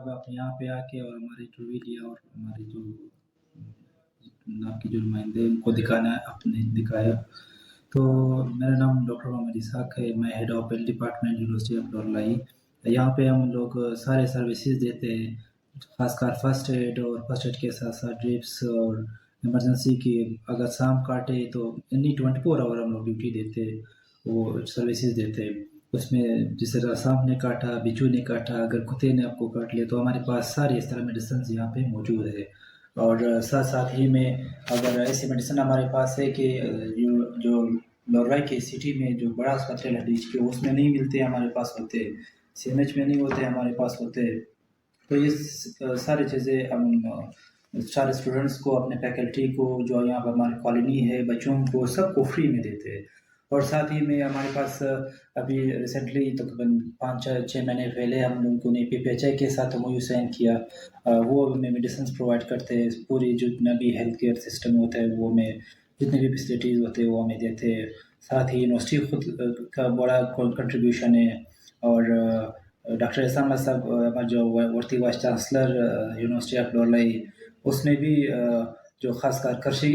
اب آپ یہاں پہ آ کے اور ہماری انٹرویو لیا اور ہمارے جو آپ کے جو نمائندے ان کو دکھانا دکھایا. تو میرا نام ڈاکٹر محمد اسحاق ہے. میں head of health department university of Loralai. یہاں پہ ہم لوگ سارے سروسز دیتے ہیں، خاص کر فرسٹ ایڈ، اور فرسٹ ایڈ کے ساتھ ساتھ ڈرپس اور ایمرجنسی کی. اگر سام کاٹے تو 24 آور ہم لوگ ڈیوٹی دیتے، وہ سروسز دیتے. اس میں جس طرح سانپ نے کاٹا، بچھو نے کاٹا، اگر کتے نے آپ کو کاٹ لیا، تو ہمارے پاس ساری اس طرح میڈیسنز یہاں پہ موجود ہے. اور ساتھ ساتھ ہی میں اگر ایسی میڈیسن ہمارے پاس ہے کہ جو لورائی کے سٹی میں جو بڑا اسپتال ہے ڈیچ کے، اس میں نہیں ملتے، ہمارے پاس ہوتے. سی ایم ایچ میں نہیں ہوتے، ہمارے پاس ہوتے. تو یہ ساری چیزیں ہم سارے اسٹوڈنٹس کو، اپنے فیکلٹی کو، جو یہاں پر ہماری کالونی ہے، بچوں کو، سب کو فری میں دیتے ہیں. اور ساتھ ہی میں ہمارے پاس ابھی ریسنٹلی تقریباً 5-6 مہینے پہلے ہم لوگوں نے PPHI کے ساتھ MOU سائن کیا. وہ ہمیں میڈیسنس پرووائڈ کرتے ہیں. پوری جتنا بھی ہیلتھ کیئر سسٹم ہوتا ہے وہ ہمیں، جتنے بھی فیسلٹیز ہوتے ہیں وہ ہمیں دیتے ہیں. ساتھ ہی یونیورسٹی خود کا بڑا کنٹریبیوشن ہے. اور ڈاکٹر احسان اللہ صاحب، ہمارے جو ورتی وائس چانسلر یونیورسٹی آف ڈورلائی، اس نے بھی جو خاص کر کرشی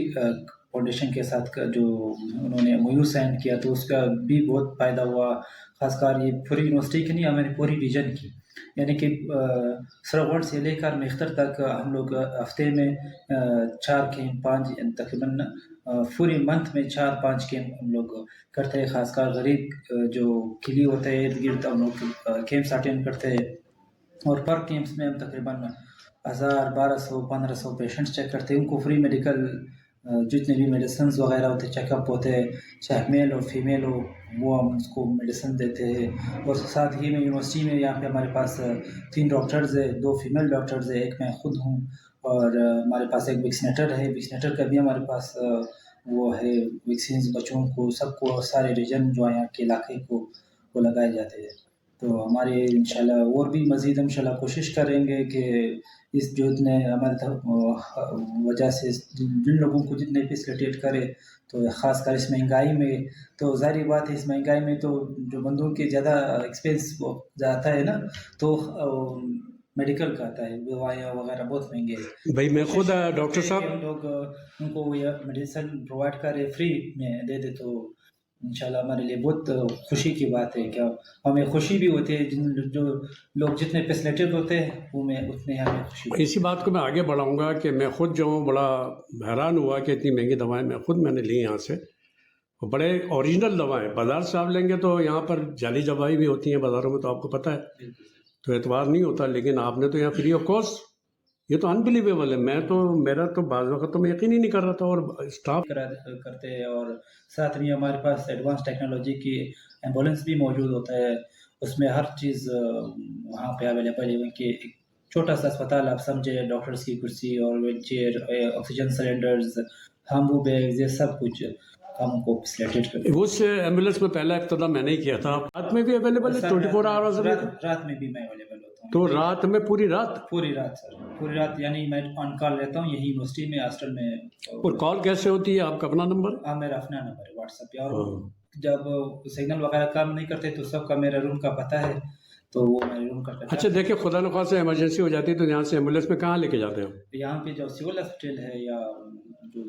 فاؤنڈیشن کے ساتھ جو انہوں نے MOU سائن کیا، تو اس کا بھی بہت فائدہ ہوا. خاص کر یہ پوری یونیورسٹی کی نہیں، ہماری پوری ریجن کی. یعنی کہ سرغٹ سے لے کر مختر تک ہم لوگ ہفتے میں 4 کیمپ 5 تقریباً پوری منتھ میں 4-5 کیمپ ہم لوگ کرتے ہیں. خاص کر غریب جو کلی ہوتے ہیں ارد گرد، ہم لوگ کیمپس اٹینڈ کرتے ہیں. اور پر کیمپس میں ہم تقریباً 1000 1200 1500 پیشنٹس چیک کرتے ہیں. ان کو فری میڈیکل جتنے بھی میڈیسنز وغیرہ ہوتے، چیک اپ ہوتے ہیں، چاہے میل ہو فیمیل ہو، وہ ہم اس کو میڈیسن دیتے ہیں. اور ساتھ ہی میں یونیورسٹی میں یہاں پہ ہمارے پاس 3 ڈاکٹرز ہیں، 2 فیمیل ڈاکٹرز ہیں، ایک میں خود ہوں. اور ہمارے پاس ایک ویکسینیٹر ہے. ویکسینیٹر کا بھی ہمارے پاس وہ ہے، ویکسینز بچوں کو، سب کو، سارے ریجن جو یہاں کے علاقے کو وہ لگائے جاتے ہیں. تو ہمارے انشاءاللہ اور بھی مزید انشاءاللہ کوشش کریں گے کہ اس جو اتنے ہمارے وجہ سے جن لوگوں کو جتنے فیسلیٹیٹ کرے. تو خاص کر اس مہنگائی میں، تو ظاہری بات ہے اس مہنگائی میں تو جو بندوں کے زیادہ ایکسپینس جاتا ہے نا، تو میڈیکل کا آتا ہے، دوائیاں وغیرہ بہت مہنگے ہیں. بھائی میں خود ڈاکٹر صاحب، ہم لوگ ان کو یہ میڈیسن پرووائڈ کرے، فری میں دے دے، تو انشاءاللہ ہمارے لیے بہت خوشی کی بات ہے. کیا ہمیں خوشی بھی ہوتی ہے، جو لوگ جتنے فیسلیٹیڈ ہوتے ہیں وہ میں اتنے ہمیں خوشی ہوتی ہے. اسی بات کو میں آگے بڑھاؤں گا کہ میں خود جو ہوں بڑا حیران ہوا کہ اتنی مہنگی دوائیں میں نے لی یہاں سے. بڑے اوریجنل دوائیں بازار سے آپ لیں گے تو یہاں پر جعلی دوائی بھی ہوتی ہیں بازاروں میں، تو آپ کو پتہ ہے، تو اعتبار نہیں ہوتا. لیکن آپ نے تو یہاں فری آف کاسٹ، یہ تو انبلیویبل ہے. میرا تو بعض وقت تو میں یقین ہی نہیں کر رہا تھا. اور اسٹاف کرتے ہیں. اور ساتھ میں ہمارے پاس ایڈوانس ٹیکنالوجی کی ایمبولینس بھی موجود ہوتا ہے. اس میں ہر چیز وہاں پہ اویلیبل ہے. کہ ایک چھوٹا سا اسپتال آپ سمجھے، ڈاکٹرز کی کرسی اور wheelchair, oxygen cylinders, Ambu bags, یہ سب کچھ ہم کو فیسلیٹیٹ کرتے ہیں. اس ایمبولینس میں پہلا ابتدا میں نے ہی کیا تھا. رات میں بھی اویلیبل ہے 24 آورز؟ رات میں بھی میں اویلیبل ہوتا ہوں. تو رات میں پوری رات سر، پوری رات، یعنی میں آن کال رہتا ہوں یہی یونیورسٹی میں، ہاسٹل میں. اور کال کیسے ہوتی ہے؟ آپ کا اپنا نمبر؟ ہاں، میرا اپنا نمبر ہے واٹس ایپ پہ. اور جب سگنل وغیرہ کام نہیں کرتے تو سب کا میرا روم کا پتہ ہے، تو وہ میرے روم کا. اچھا دیکھیں، خدا نخواست سے ایمرجنسی ہو جاتی ہے تو یہاں سے ایمبولینس میں کہاں لے کے جاتے ہو؟ یہاں پہ جو سول ہاسپٹل ہے، یا جو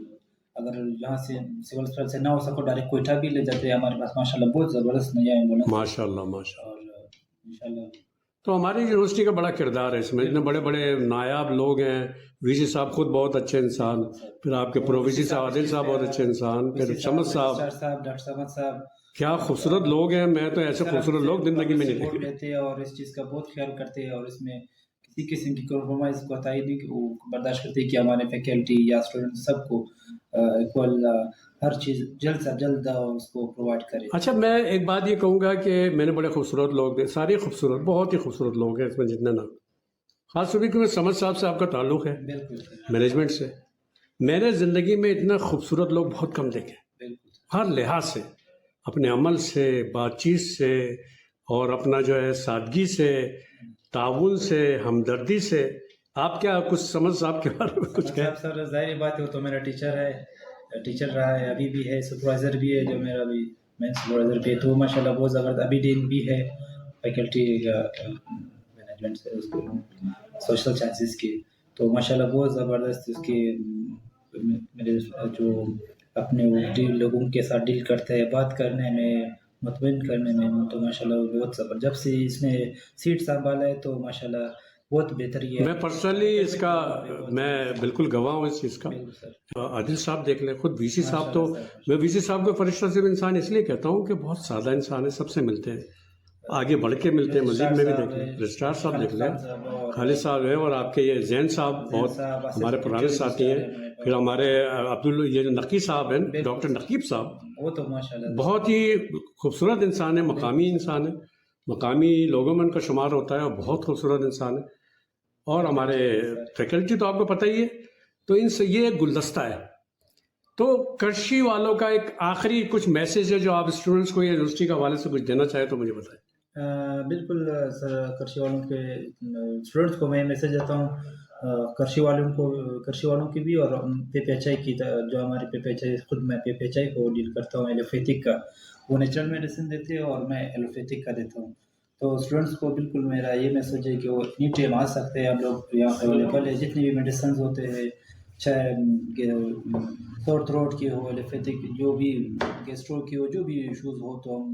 اگر یہاں سے سول ہاسپٹل سے نہ ہو سکو ڈائریکٹ کوئٹہ بھی لے جاتے ہیں. ہمارے پاس ماشاءاللہ بہت زبردست نیا ایمبولینس. ماشاء اللہ ماشاء اللہ. اور انشاءاللہ تو ہماری یونیورسٹی کا بڑا کردار ہے اس میں. اتنے بڑے بڑے نایاب لوگ ہیں. وی سی صاحب خود بہت اچھے انسان، پھر آپ کے پرو وی سی صاحب عادل صاحب بہت اچھے انسان، پھر سمد صاحب، ڈاکٹر سمد صاحب، کیا خوبصورت لوگ ہیں. میں تو ایسے خوبصورت لوگ زندگی میں نہیں دیکھے. لیتے ہیں اور اس چیز کا بہت خیال کرتے ہیں. اور اس میں کسی قسم کی کمپرومائز کو عطائی نہیں کہ وہ برداشت کرتے ہیں کہ ہمارے فیکلٹی یا اسٹوڈنٹ سب کو ایکول ہر چیز جلد سے جلد اس کو پرووائڈ کرے. اچھا میں ایک بات یہ کہوں گا کہ میں نے بڑے خوبصورت لوگ ہیں، سارے خوبصورت، بہت ہی خوبصورت لوگ ہیں اس میں جتنے نا. خاص طور پہ سمد صاحب سے آپ کا تعلق ہے مینجمنٹ سے. میں نے زندگی میں اتنا خوبصورت لوگ بہت کم دیکھے، ہر لحاظ سے، اپنے عمل سے، بات چیت سے، اور اپنا جو ہے سادگی سے، تعاون سے، ہمدردی سے. آپ کیا کچھ سمجھ صاحب کے بارے میں کچھ کہیں؟ سر ظاہر بات ہے، تو میرا ٹیچر ہے، ٹیچر رہا ہے، ابھی بھی ہے، سپروائزر بھی ہے جو میرا بھی مین سپروائزر بھی ہے. تو ماشاءاللہ بہت زبردست. ابھی ڈین بھی ہے فیکلٹی مینجمنٹ سے اس کو. سوشل سائنسز کی. تو ماشاءاللہ بہت زبردست اس کی میرے جو اپنے لوگوں کے ساتھ ڈیل کرتے ہیں، بات کرنے میں، مطمئن کرنے میں، تو ماشاءاللہ وہ بہت زبردست. جب سے اس نے سیٹ سنبھالا ہے تو ماشاءاللہ بہت بہتر ہے. میں پرسنلی اس کا میں بالکل گواہ ہوں اس چیز کا. عادل صاحب دیکھ لیں، خود وی سی صاحب تو میں وی سی صاحب کو فرشتہ سے انسان اس لیے کہتا ہوں کہ بہت سادہ انسان ہے، سب سے ملتے ہیں، آگے بڑھ کے ملتے ہیں. مزید میں بھی دیکھ لیں رجسٹرار صاحب دیکھ لیں، خالد صاحب ہیں، اور آپ کے یہ زین صاحب بہت ہمارے پرانے ساتھی ہیں. پھر ہمارے یہ جو نقی صاحب ہیں، ڈاکٹر نقیب صاحب، وہ تو ماشاءاللہ بہت ہی خوبصورت انسان ہے، مقامی انسان ہے، مقامی لوگوں میں ان کا شمار ہوتا ہے، اور بہت خوبصورت انسان ہے. اور ہمارے فیکلٹی تو آپ کو پتہ ہی ہے. تو ان سے یہ ایک گلدستہ ہے. تو کرشی والوں کا ایک آخری کچھ میسیج ہے جو آپ اسٹوڈنٹس کو یا یونیورسٹی کے حوالے سے کچھ دینا چاہیں تو مجھے بتائیں. بالکل سر، کرشی والوں کے اسٹوڈنٹس کو میں میسیج دیتا ہوں، کرشی والوں کی بھی، اور پے پی ایچ آئی کی، جو ہمارے پے پی ایچ آئی، خود میں پے پی ایچ آئی کو ڈیل کرتا ہوں ایلوپیتھک کا. وہ نیچرل میڈیسن دیتے ہیں اور میں ایلوپیتھک کا دیتا ہوں. تو اسٹوڈنٹس کو بالکل میرا یہ میسیج ہے کہ وہ اینی ٹائم آ سکتے ہیں. ہم لوگ یہاں اویلیبل ہے، جتنی بھی میڈیسنز ہوتے ہیں، چاہے سور تھروٹ کی ہو، ایلوپیتھک جو بھی، گیسٹرو کی ہو، جو بھی ایشوز ہو، تو ہم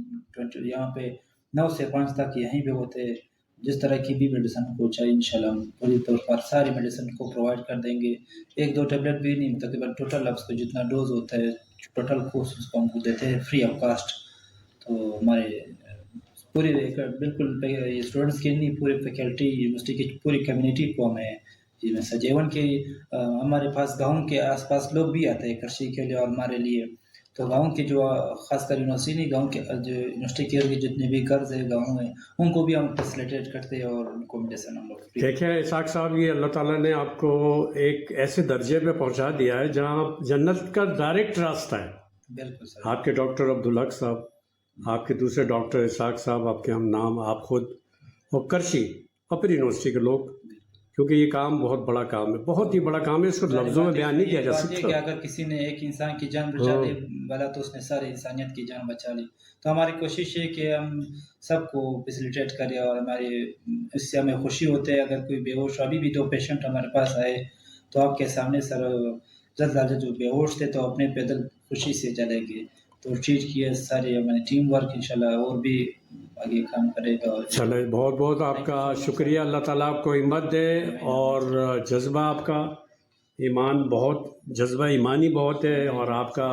یہاں پہ 9 سے 5 تک یہیں پہ ہوتے ہیں. جس طرح کی بھی میڈیسن کو چاہیے انشاءاللہ ہم پوری طور پر ساری میڈیسن کو پرووائڈ کر دیں گے. 1-2 ٹیبلٹ بھی نہیں، تقریباً ٹوٹل آپ کو جتنا ڈوز ہوتا ہے، ٹوٹل کورس اس کو ہم کو دیتے ہیں فری آف کاسٹ. تو ہمارے پوری بالکل اسٹوڈنٹس کی نہیں، پوری فیکلٹی، یونیورسٹی کی پوری کمیونٹی کو ہمیں یہ میسج. ایون کہ ہمارے پاس گاؤں کے آس پاس لوگ بھی آتے ہیں کرشی کے لیے اور ہمارے لیے. تو گاؤں کے جو خاص کر یونیورسٹی نہیں، گاؤں کے جو یونیورسٹی کے جتنے بھی قرض ہے گاؤں میں، ان کو بھی ہم فیسلیٹیٹ کرتے ہیں اور ان کو میڈیسن ہم لوگ. دیکھیں اسحاق صاحب، یہ اللہ تعالیٰ نے آپ کو ایک ایسے درجے پہ پہنچا دیا ہے جہاں جنت کا ڈائریکٹ راستہ ہے. بالکل سر. آپ کے ڈاکٹر عبدالحق صاحب، آپ کے دوسرے ڈاکٹر اسحاق صاحب، آپ کے ہم نام، آپ خود، اور کرشی اور پھر یونیورسٹی کے لوگ، کیونکہ یہ کام بہت بڑا کام ہے، بہت ہی بڑا کام ہے. اس کو لفظوں میں بیان نہیں کیا جا سکتا. کہ اگر کسی نے ایک انسان کی جان بچا لی بلا تو اس نے سارے انسانیت کی جان بچا لی. تو ہماری کوشش ہے کہ ہم سب کو فیسیلیٹیٹ کریں، اور ہماری اس سے ہمیں خوشی ہوتے ہے. اگر کوئی بے ہوش، ابھی بھی 2 پیشنٹ ہمارے پاس آئے تو آپ کے سامنے سر جلد جو بے ہوش تھے تو اپنے پیدل خوشی سے چلے گئے. تو ٹریٹ کیے سارے ہمارے ٹیم ورک انشاءاللہ اور بھی آگے کام کرے گا. چلے بہت بہت آپ کا شکریہ. اللہ تعالیٰ آپ کو ہمت دے، اور جذبہ آپ کا ایمان بہت، جذبہ ایمانی بہت ہے، اور آپ کا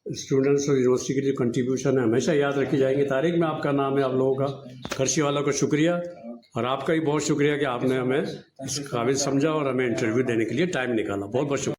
اسٹوڈنٹس اور یونیورسٹی کی جو کنٹریبیوشن ہے ہمیشہ یاد رکھی جائیں گی. تاریخ میں آپ کا نام ہے آپ لوگوں کا. کرشی والوں کا شکریہ، اور آپ کا بھی بہت شکریہ کہ آپ نے ہمیں اس قابل سمجھا اور ہمیں انٹرویو دینے کے لیے ٹائم نکالا. بہت بہت شکریہ.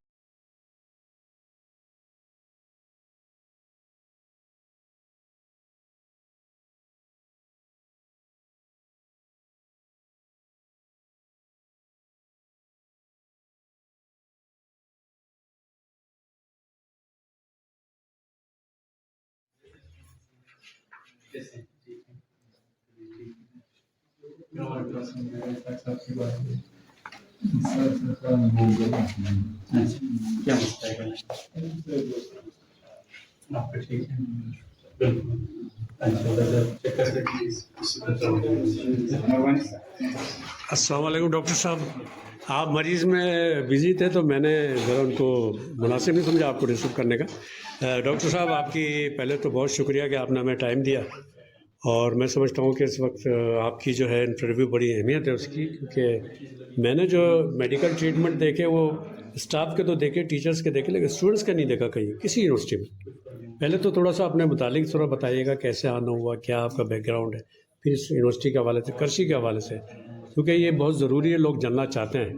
السلام علیکم ڈاکٹر صاحب. آپ مریض میں بزی تھے تو میں نے ذرا ان کو مناسب نہیں سمجھا آپ کو ڈسٹرب کرنے کا. ڈاکٹر صاحب، آپ کی پہلے تو بہت شکریہ کہ آپ نے ہمیں ٹائم دیا، اور میں سمجھتا ہوں کہ اس وقت آپ کی جو ہے انٹرویو بڑی اہمیت ہے اس کی، کیونکہ میں نے جو میڈیکل ٹریٹمنٹ دیکھے وہ اسٹاف کے تو دیکھے، ٹیچرس کے دیکھے، لیکن اسٹوڈنٹس کا نہیں دیکھا کہیں کسی یونیورسٹی میں. پہلے تو تھوڑا سا اپنے متعلق تھوڑا بتائیے گا، کیسے آنا ہوا، کیا آپ کا بیک گراؤنڈ ہے، پھر اس یونیورسٹی کے حوالے سے، کرشی کے حوالے سے، کیونکہ یہ بہت ضروری ہے، لوگ جاننا چاہتے ہیں.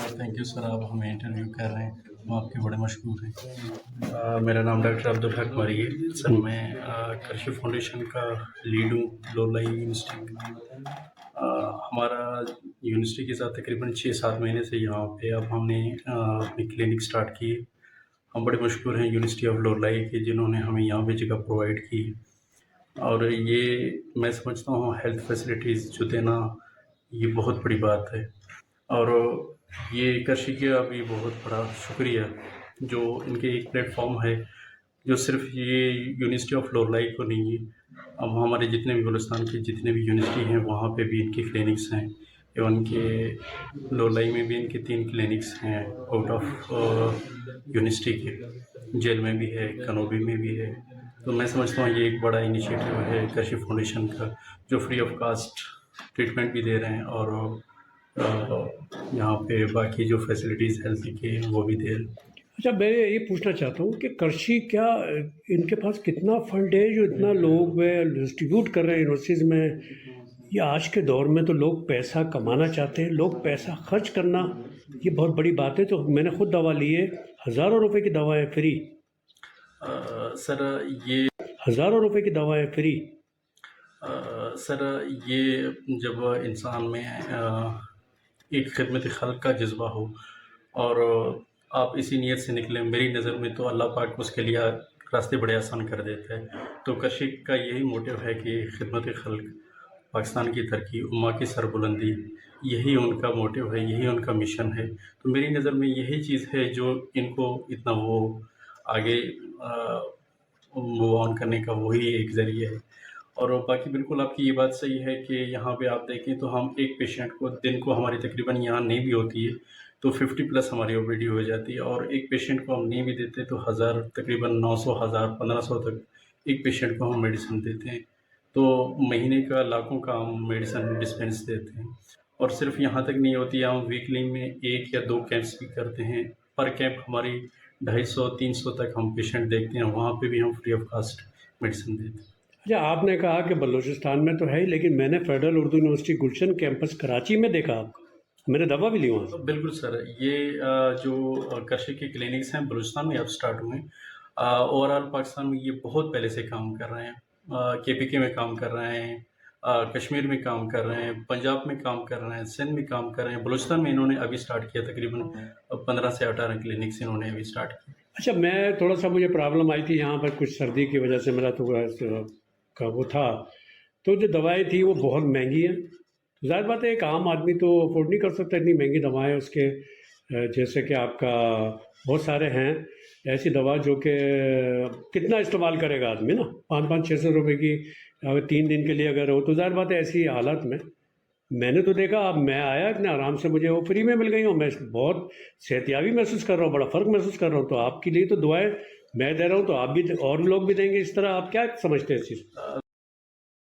تھینک یو سر، آپ ہمیں انٹرویو کر رہے ہیں، ہم آپ کے بڑے مشکور ہیں. میرا نام ڈاکٹر عبدالحق ماری ہے سر. میں کرشی فاؤنڈیشن کا لیڈ ہوں لولائی یونیورسٹی. ہمارا یونیورسٹی کے ساتھ تقریباً 6-7 مہینے سے یہاں پہ اب ہم نے اپنی کلینک سٹارٹ کی. ہم بڑے مشکور ہیں یونیورسٹی آف لولائی کے، جنہوں نے ہمیں یہاں پہ جگہ پرووائڈ کی. اور یہ میں سمجھتا ہوں ہیلتھ فیسلٹیز جو دینا یہ بہت بڑی بات ہے. اور یہ کرشی کا بھی بہت بڑا شکریہ جو ان کے ایک پلیٹ فارم ہے جو صرف یہ یونیورسٹی آف لولائی کو نہیں ہے، اب ہمارے جتنے بھی بلوچستان کے جتنے بھی یونیورسٹی ہیں وہاں پہ بھی ان کی کلینکس ہیں. ایون کہ لولائی میں بھی ان کے 3 کلینکس ہیں آؤٹ آف یونیورسٹی کے، جیل میں بھی ہے، کنوبی میں بھی ہے. تو میں سمجھتا ہوں یہ ایک بڑا انیشیٹو ہے کرشی فاؤنڈیشن کا، جو فری آف کاسٹ ٹریٹمنٹ بھی دے رہے ہیں اور یہاں پہ باقی جو فیسلٹیز ہیلتھ کی ہیں وہ بھی دے رہے ہیں. اچھا، میں یہ پوچھنا چاہتا ہوں کہ کرشی کیا ان کے پاس کتنا فنڈ ہے جو اتنا لوگ ڈسٹریبیوٹ کر رہے ہیں یونیورسٹیز میں؟ یہ آج کے دور میں تو لوگ پیسہ کمانا چاہتے ہیں، لوگ پیسہ خرچ کرنا یہ بہت بڑی بات ہے. تو میں نے خود دوا لی ہے، ہزاروں روپے کی دوائیں فری، سر یہ ہزاروں روپے کی دوائیں فری. سر یہ جب انسان میں ایک خدمت خلق کا جذبہ ہو اور آپ اسی نیت سے نکلیں، میری نظر میں تو اللہ پاک اس کے لیے راستے بڑے آسان کر دیتا ہے. تو کرشی کا یہی موٹیو ہے کہ خدمت خلق، پاکستان کی ترقی، امہ کی سربلندی، یہی ان کا موٹیو ہے، یہی ان کا مشن ہے. تو میری نظر میں یہی چیز ہے جو ان کو اتنا وہ آگے موو آن کرنے کا وہی ایک ذریعہ ہے. اور باقی بالکل آپ کی یہ بات صحیح ہے کہ یہاں پہ آپ دیکھیں تو ہم ایک پیشنٹ کو دن کو ہماری تقریباً یہاں نہیں بھی ہوتی ہے تو 50+ ہماری او پی ڈی ہو جاتی ہے، اور ایک پیشنٹ کو ہم نہیں بھی دیتے تو تقریباً 900 1000 1500 تک ایک پیشنٹ کو ہم میڈیسن دیتے ہیں. تو مہینے کا لاکھوں کا ہم میڈیسن ڈسپینس دیتے ہیں. اور صرف یہاں تک نہیں ہوتی، ہم ویکلی میں 1 یا 2 کیمپس بھی کرتے ہیں. پر کیمپ ہماری 250 300 تک ہم پیشنٹ دیکھتے ہیں، وہاں پہ بھی ہم فری آف کاسٹ میڈیسن دیتے ہیں. اچھا، آپ نے کہا کہ بلوچستان میں تو ہے ہی، لیکن میں نے فیڈرل اردو یونیورسٹی گلشن کیمپس کراچی میں دیکھا آپ کو، میں نے دوا بھی لی وہاں سے. بالکل سر، یہ جو کرشی کے کلینکس ہیں بلوچستان میں اب سٹارٹ ہوئے ہیں. اوور آل پاکستان میں یہ بہت پہلے سے کام کر رہے ہیں. KPK میں کام کر رہے ہیں، کشمیر میں کام کر رہے ہیں، پنجاب میں کام کر رہے ہیں، سندھ میں کام کر رہے ہیں. بلوچستان میں انہوں نے ابھی سٹارٹ کیا، تقریباً 15 سے 18 کلینکس انہوں نے ابھی سٹارٹ کیا. اچھا، میں تھوڑا سا مجھے پرابلم آئی تھی یہاں پر کچھ سردی کی وجہ سے، میرا تھوڑا کا وہ تھا، تو جو دوائیں تھیں وہ بہت مہنگی ہیں. ظاہر بات ہے ایک عام آدمی تو افورڈ نہیں کر سکتا اتنی مہنگی دوائیں اس کے. جیسے کہ آپ کا بہت سارے ہیں ایسی دوا جو کہ کتنا استعمال کرے گا آدمی نا، 500-600 روپے کی اگر 3 دن کے لیے اگر ہو تو ظاہر بات ہے ایسی حالت میں نے تو دیکھا. اب میں آیا اتنے آرام سے، مجھے وہ فری میں مل گئی ہوں، میں بہت صحتیابی محسوس کر رہا ہوں، بڑا فرق محسوس کر رہا ہوں. تو آپ کے لیے تو دعائیں میں دے رہا ہوں، تو آپ بھی اور لوگ بھی دیں گے اس طرح. آپ کیا سمجھتے ہیں اس چیز؟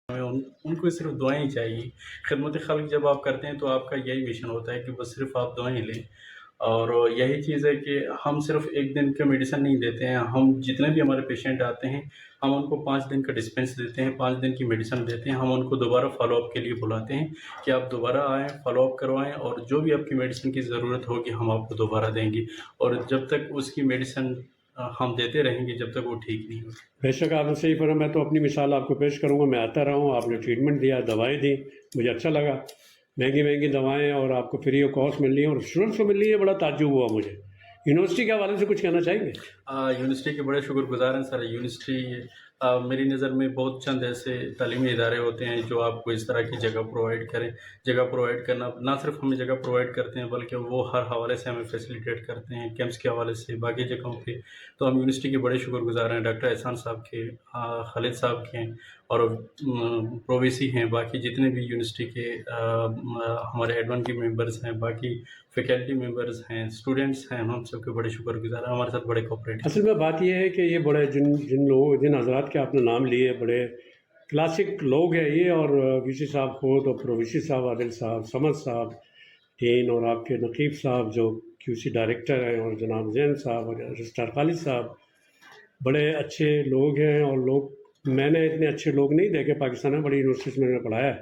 ان کو صرف دعائیں ہی چاہیے. خدمت خلق جب آپ کرتے ہیں تو آپ کا یہی مشن ہوتا ہے کہ بس صرف آپ دعائیں لیں. اور یہی چیز ہے کہ ہم صرف 1 دن کا میڈیسن نہیں دیتے ہیں، ہم جتنے بھی ہمارے پیشنٹ آتے ہیں ہم ان کو 5 دن کا ڈسپینس دیتے ہیں، 5 دن کی میڈیسن دیتے ہیں. ہم ان کو دوبارہ فالو اپ کے لیے بلاتے ہیں کہ آپ دوبارہ آئیں، فالو اپ کروائیں، اور جو بھی آپ کی میڈیسن کی ضرورت ہوگی ہم آپ کو دوبارہ دیں گے. اور جب تک اس کی میڈیسن ہم دیتے رہیں گے جب تک وہ ٹھیک نہیں ہوگی. بے شک آپ نے صحیح فرمایا. میں تو اپنی مثال آپ کو پیش کروں گا. میں آتا رہا ہوں، آپ نے ٹریٹمنٹ دیا، دوائیں دی، مجھے اچھا لگا. مہنگی دوائیں اور آپ کو فری آف کاسٹ مل رہی ہیں اور اسٹوڈنٹس کو مل رہی ہے، بڑا تعجب ہوا مجھے. یونیورسٹی کے حوالے سے کچھ کہنا چاہیں گے؟ یونیورسٹی کے بڑے شکر گزار ہیں سر. یونیورسٹی میری نظر میں بہت چند ایسے تعلیمی ادارے ہوتے ہیں جو آپ کو اس طرح کی جگہ پرووائڈ کریں. جگہ پرووائڈ کرنا نہ صرف ہمیں جگہ پرووائڈ کرتے ہیں بلکہ وہ ہر حوالے سے ہمیں فیسیلیٹیٹ کرتے ہیں، کیمپس کے حوالے سے، باقی جگہوں پہ. تو ہم یونیورسٹی کے بڑے شکر گزار ہیں، ڈاکٹر احسان صاحب کے، خالد صاحب کے، اور پروویسی ہیں، باقی جتنے بھی یونیورسٹی کے ہمارے ایڈمن کے ممبرز ہیں، باقی فیکلٹی ممبرز ہیں، اسٹوڈنٹس ہیں، ہم سب کے بڑے شکر گزار ہیں. ہمارے ساتھ بڑے کوآپریٹ. اصل میں بات یہ ہے کہ یہ بڑے جن حضرات کے آپ نے نام لیے بڑے کلاسک لوگ ہیں یہ، اور وی سی صاحب خود، اور پرو وی سی صاحب عادل صاحب، سمد صاحب ڈین، اور آپ کے نقیب صاحب جو QC ڈائریکٹر ہیں، اور جناب زین صاحب اور رجسٹرار خالد صاحب، بڑے اچھے لوگ ہیں. اور میں نے اتنے اچھے لوگ نہیں دیکھے پاکستان میں، بڑی یونیورسٹیز میں نے پڑھایا ہے،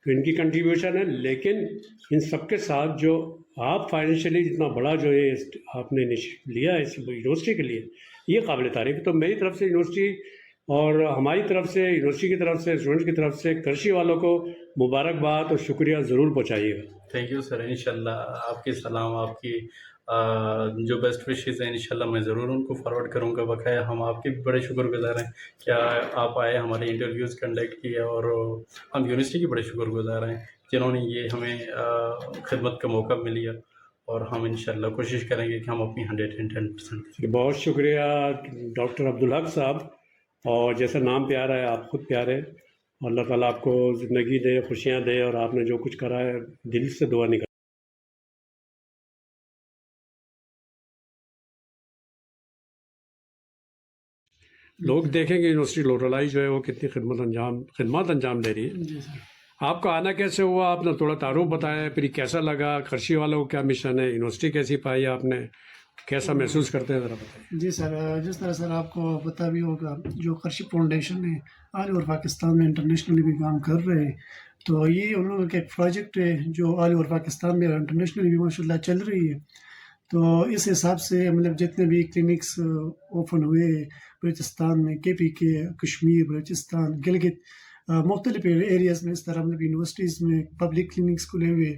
تو ان کی کنٹریبیوشن ہے. لیکن ان سب کے ساتھ جو آپ فائنینشلی جتنا بڑا جو یہ آپ نے لیا ہے اس یونیورسٹی کے لیے، یہ قابل تعریف ہے. تو میری طرف سے یونیورسٹی اور ہماری طرف سے، یونیورسٹی کی طرف سے، اسٹوڈنٹس کی طرف سے کرشی والوں کو مبارکباد اور شکریہ ضرور پہنچائیے گا. Thank you sir. انشاءاللہ آپ کے سلام، آپ کی جو بیسٹ وشیز ہیں انشاءاللہ میں ضرور ان کو فارورڈ کروں گا. بقایا ہم آپ کے بھی بڑے شکر گزار ہیں کہ آپ آئے، ہمارے انٹرویوز کنڈکٹ کیا، اور ہم یونیورسٹی کے بڑے شکر گزار ہیں جنہوں نے یہ ہمیں خدمت کا موقع ملیا. اور ہم انشاءاللہ کوشش کریں گے کہ ہم اپنی 110%. بہت شکریہ ڈاکٹر عبدالحق صاحب. اور جیسا نام پیارا ہے، آپ خود پیارے، اور اللہ تعالیٰ آپ کو زندگی دے، خوشیاں دے، اور آپ نے جو کچھ کرا ہے دل سے دعا نکال. لوگ دیکھیں گے یونیورسٹی لوٹھرائی جو ہے وہ کتنی خدمات انجام دے رہی ہے. جی سر. آپ کا آنا کیسے ہوا؟ آپ نے تھوڑا تعارف بتایا، پھر کیسا لگا؟ کرشی والوں کو کیا مشن ہے؟ یونیورسٹی کیسی پائی آپ نے؟ کیسا محسوس کرتے ہیں ذرا بتائیے. جی سر، جس طرح سر آپ کو پتہ بھی ہوگا، جو کرشی فاؤنڈیشن ہے آل اوور پاکستان میں انٹرنیشنلی بھی کام کر رہے ہیں، تو یہ ان لوگوں کا ایک پروجیکٹ ہے جو آل اوور پاکستان میں انٹرنیشنلی بھی ماشاء اللہ چل رہی ہے. تو اس حساب سے مطلب جتنے بھی کلینکس اوپن ہوئے بلوچستان میں، کے پی کے، کشمیر، بلوچستان، گلگت، مختلف ایریاز میں اس طرح مطلب یونیورسٹیز میں پبلک کلینکس کھلے ہوئے.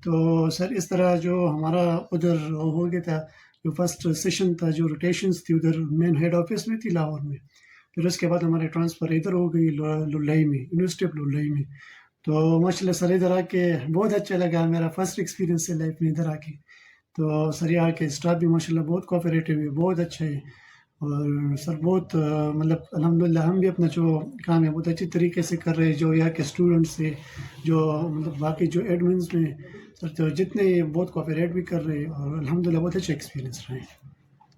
تو سر اس طرح جو ہمارا ادھر ہو گیا تھا، جو فرسٹ سیشن تھا، جو روٹیشنز تھی ادھر مین ہیڈ آفس میں تھی لاہور میں، پھر اس کے بعد ہمارے ٹرانسفر ادھر ہو گئی لولائی میں، یونیورسٹی آف لولائی میں. تو ماشاء اللہ سر ادھر آ کے بہت اچھا لگا، میرا فرسٹ ایکسپیرینس ہے لائف میں ادھر آ کے. تو سر یہاں کے اسٹاف بھی ماشاء اللہ بہت کوآپریٹیو ہے، بہت اچھا ہے. اور سر بہت مطلب الحمدللہ ہم بھی اپنا جو کام ہے بہت اچھی طریقے سے کر رہے ہیں. جو یہاں کے اسٹوڈنٹس ہیں، جو مطلب باقی جو ایڈمنس میں سر، تو جتنے بہت کوآپریٹ بھی کر رہے ہیں، اور الحمدللہ بہت اچھا ایکسپیرینس رہے.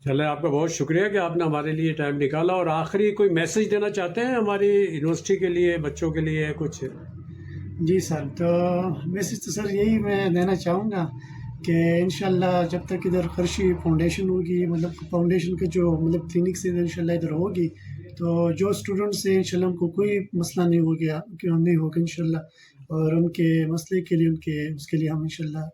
چلے، آپ کا بہت شکریہ کہ آپ نے ہمارے لیے ٹائم نکالا. اور آخری کوئی میسیج دینا چاہتے ہیں ہماری یونیورسٹی کے لیے، بچوں کے لیے کچھ؟ جی سر، تو میسیج تو سر یہی میں دینا چاہوں گا کہ انشاءاللہ جب تک ادھر کرشی فاؤنڈیشن ہوگی، مطلب فاؤنڈیشن کے جو مطلب کلینکس ہیں انشاءاللہ ادھر ہوگی، تو جو اسٹوڈنٹس ہیں انشاءاللہ ان کو کوئی مسئلہ نہیں ہوگا انشاءاللہ. اور ان کے مسئلے کے لیے اس کے لیے ہم انشاءاللہ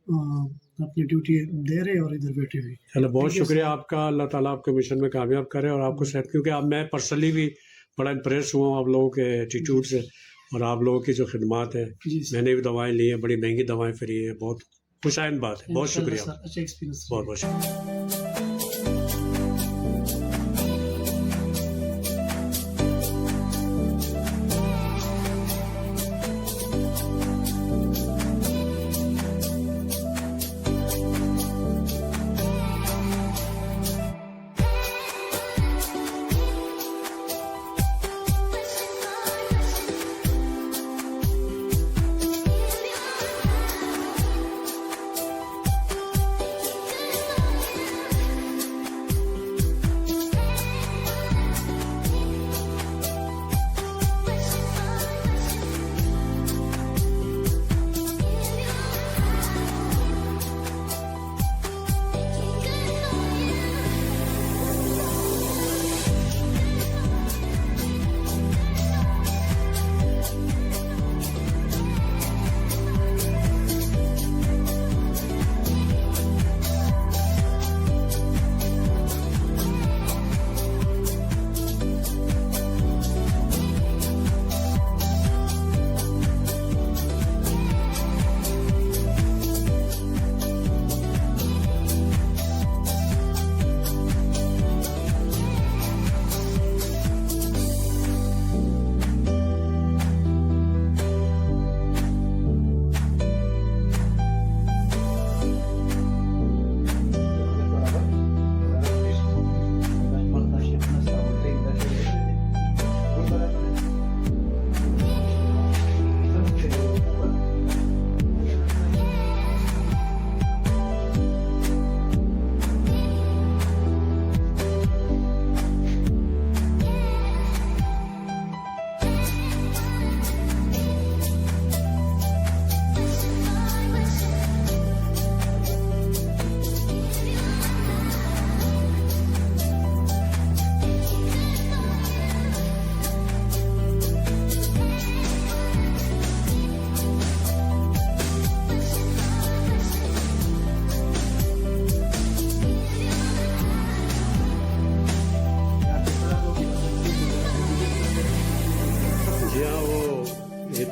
اپنی ڈیوٹی دے رہے ہیں اور ادھر بیٹھے ہوئے. چلو، بہت شکریہ آپ کا. اللہ تعالیٰ آپ کے مشن میں کامیاب کرے اور آپ کو صحت، کیونکہ اب میں پرسنلی بھی بڑا امپریس ہوا ہوں آپ لوگوں کے ایٹیٹیوڈ سے اور آپ لوگوں کی جو خدمات ہیں. جی سر. میں نے بھی دوائیں لی ہیں، بڑی مہنگی دوائیں فری ہیں. بہت خوش آئند بات ہے. بہت انشاءاللہ شکریہ، سر، اچھا ایکسپیرینس. بہت بہت شکریہ.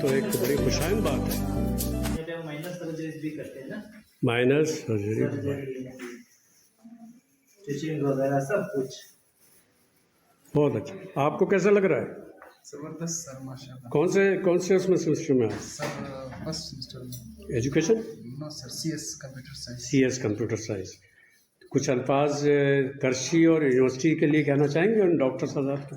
تو ایک بڑی خوشائن بات ہے. مائنس سرجری وغیرہ سب کچھ بہت اچھا. آپ کو کیسا لگ رہا ہے؟ زبردست سر، ماشاء اللہ. کون سے اس میں سمسٹر میں آپ؟ سر فرسٹ سیمسٹر میں. Education? No sir, C S computer science. C S computer science. کچھ الفاظ کرشی اور یونیورسٹی کے لیے کہنا چاہیں گے ان ڈاکٹر حضرات کو؟